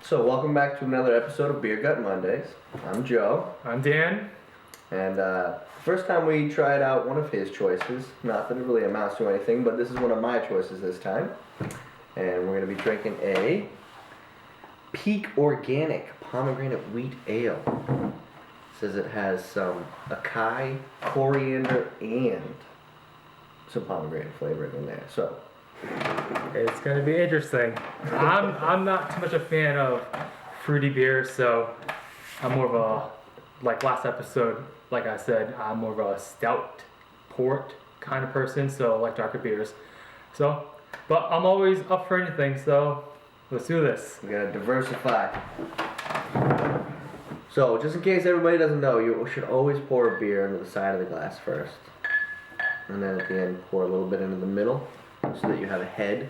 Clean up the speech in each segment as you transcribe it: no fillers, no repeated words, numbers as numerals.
So, welcome back to another episode of Beer Gut Mondays. I'm Joe. I'm Dan. And first time we tried out one of his choices. Not that it really amounts to anything, but this is one of my choices this time. And we're going to be drinking a Peak Organic Pomegranate Wheat Ale. It says it has some acai, coriander, and some pomegranate flavor in there. So, It's gonna be interesting. I'm not too much a fan of fruity beers, so I'm more of a, like last episode, like I said, I'm more of a stout port kind of person, so I like darker beers. So, but I'm always up for anything, so let's do this. we gotta diversify. So, just in case everybody doesn't know, you should always pour a beer into the side of the glass first. And then at the end, pour a little bit into the middle so that you have a head.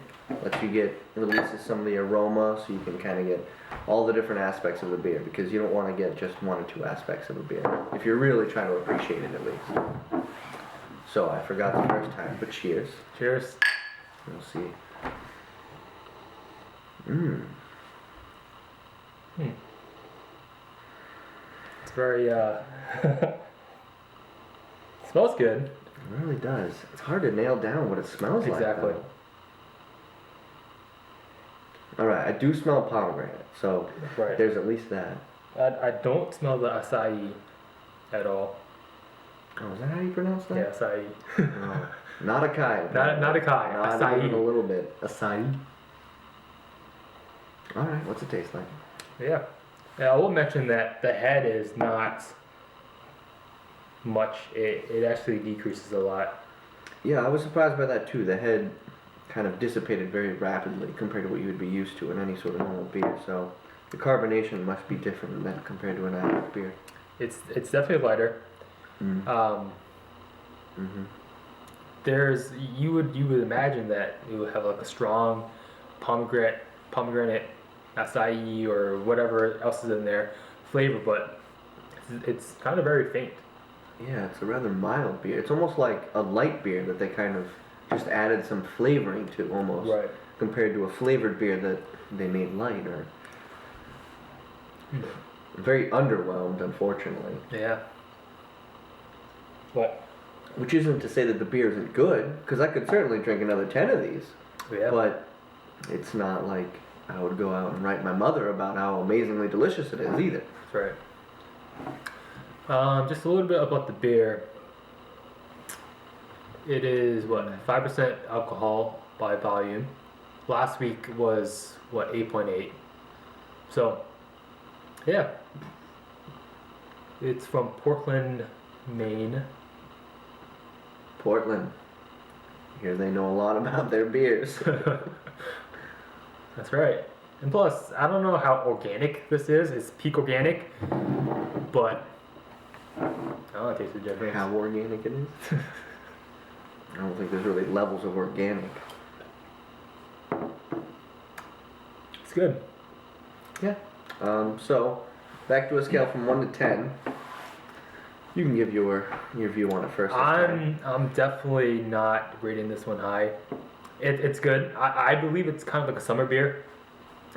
Releases some of the aroma so you can kind of get all the different aspects of the beer, because you don't want to get just one or two aspects of a beer if you're really trying to appreciate it at least. So, I forgot the first time, but cheers. Cheers. We'll see. It's very smells good. It really does. It's hard to nail down what it smells like. Exactly. Alright, I do smell pomegranate, so Right. there's at least that. I don't smell the acai at all. Oh, is that how you pronounce that? Yeah, acai. No, not acai. Not acai. Not Acai. even a little bit. Acai. Alright, what's it taste like? Yeah. I will mention that the head is not much. It actually decreases a lot. Yeah, I was surprised by that too. The head kind of dissipated very rapidly compared to what you would be used to in any sort of normal beer. So the carbonation must be different than compared to an average beer. It's definitely lighter. There's you would imagine that it would have like a strong pomegranate acai or whatever else is in there flavor, but it's kind of very faint. Yeah, it's a rather mild beer. It's almost like a light beer that they kind of just added some flavoring to almost. Right. Compared to a flavored beer that they made lighter. Very underwhelmed, unfortunately. Yeah. What? Which isn't to say that the beer isn't good, because I could certainly drink another 10 of these. Yeah. But it's not like I would go out and write my mother about how amazingly delicious it is either. That's right. Just a little bit about the beer. It is 5% alcohol by volume. Last week was 8.8. So, yeah. It's from Portland, Maine. Portland. Here they know a lot about their beers. That's right. And plus, I don't know how organic this is. It's Peak Organic, but I don't taste the difference. How organic it is? I don't think there's really levels of organic. It's good. Yeah. So, back to a scale from 1 to 10. You can give your view on it first. I'm definitely not rating this one high. It's good. I believe it's kind of like a summer beer.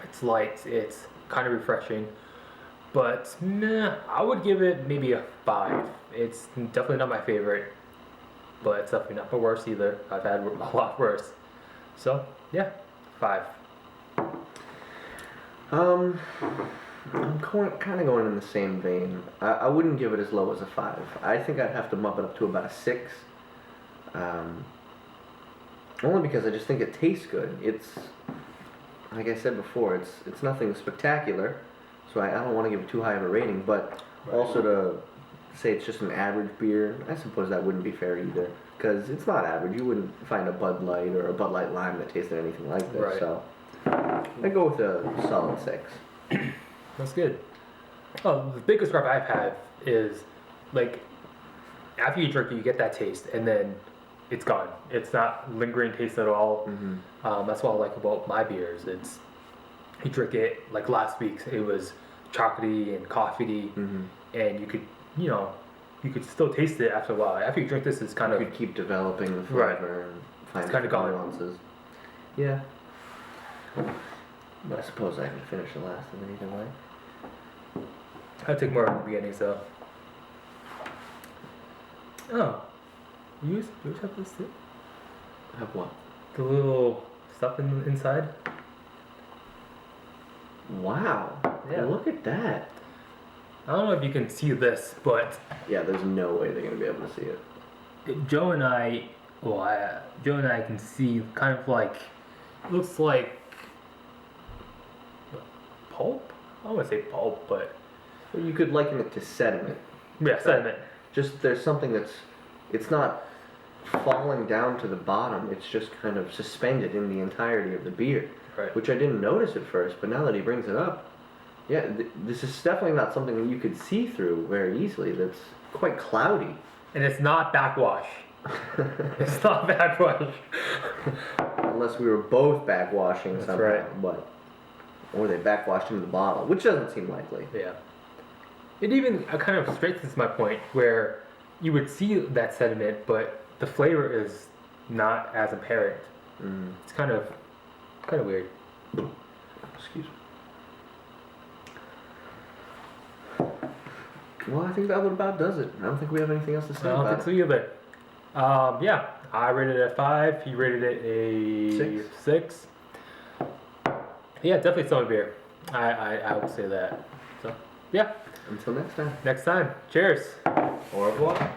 It's light. It's kind of refreshing. But I would give it maybe a 5. It's definitely not my favorite, but it's definitely not the worst either. I've had a lot worse. So yeah, 5. I'm kind of going in the same vein. I wouldn't give it as low as a 5. I think I'd have to bump it up to about a 6. Only because I just think it tastes good. It's, like I said before, it's nothing spectacular, so I don't want to give it too high of a rating, but also to say it's just an average beer, I suppose that wouldn't be fair either, because it's not average. You wouldn't find a Bud Light or a Bud Light Lime that tasted anything like this, Right. so I'd go with a solid 6. That's good. Oh, the biggest gripe I've had is like after you drink it, you get that taste, and then it's gone. It's not lingering taste at all. That's what I like about my beers. It's you drink it like last week's. It was chocolatey and coffee-y, and you could still taste it after a while. After you drink this, it's kind You of could keep developing the flavor and find It's kinda gone. nuances. Yeah. But I suppose I can finish the last of it either way. I'll take more at the beginning, so. Oh. You have this too? Have what? The little stuff inside? Wow. Yeah. Look at that. I don't know if you can see this, but Yeah, there's no way they're gonna be able to see it. Joe and I can see kind of like, looks like pulp? I don't want to say pulp, but Well, you could liken it to sediment. yeah, sediment. Just there's something it's not falling down to the bottom. It's just kind of suspended in the entirety of the beer, Right. which I didn't notice at first. But now that he brings it up, yeah, this is definitely not something that you could see through very easily. That's quite cloudy. And it's not backwash. It's not backwash. Unless we were both backwashing That's somehow, right. but or they backwashed into the bottle, which doesn't seem likely. Yeah. It even kind of strengthens my point where you would see that sediment, but the flavor is not as apparent. Mm. It's kind of weird. Excuse me. Well, I think that about does it. I don't think we have anything else to say I don't about think so either. Yeah, I rated it a 5. He rated it a 6. Yeah, definitely summer beer. I would say that. So, yeah. Until next time. Next time. Cheers. Au revoir.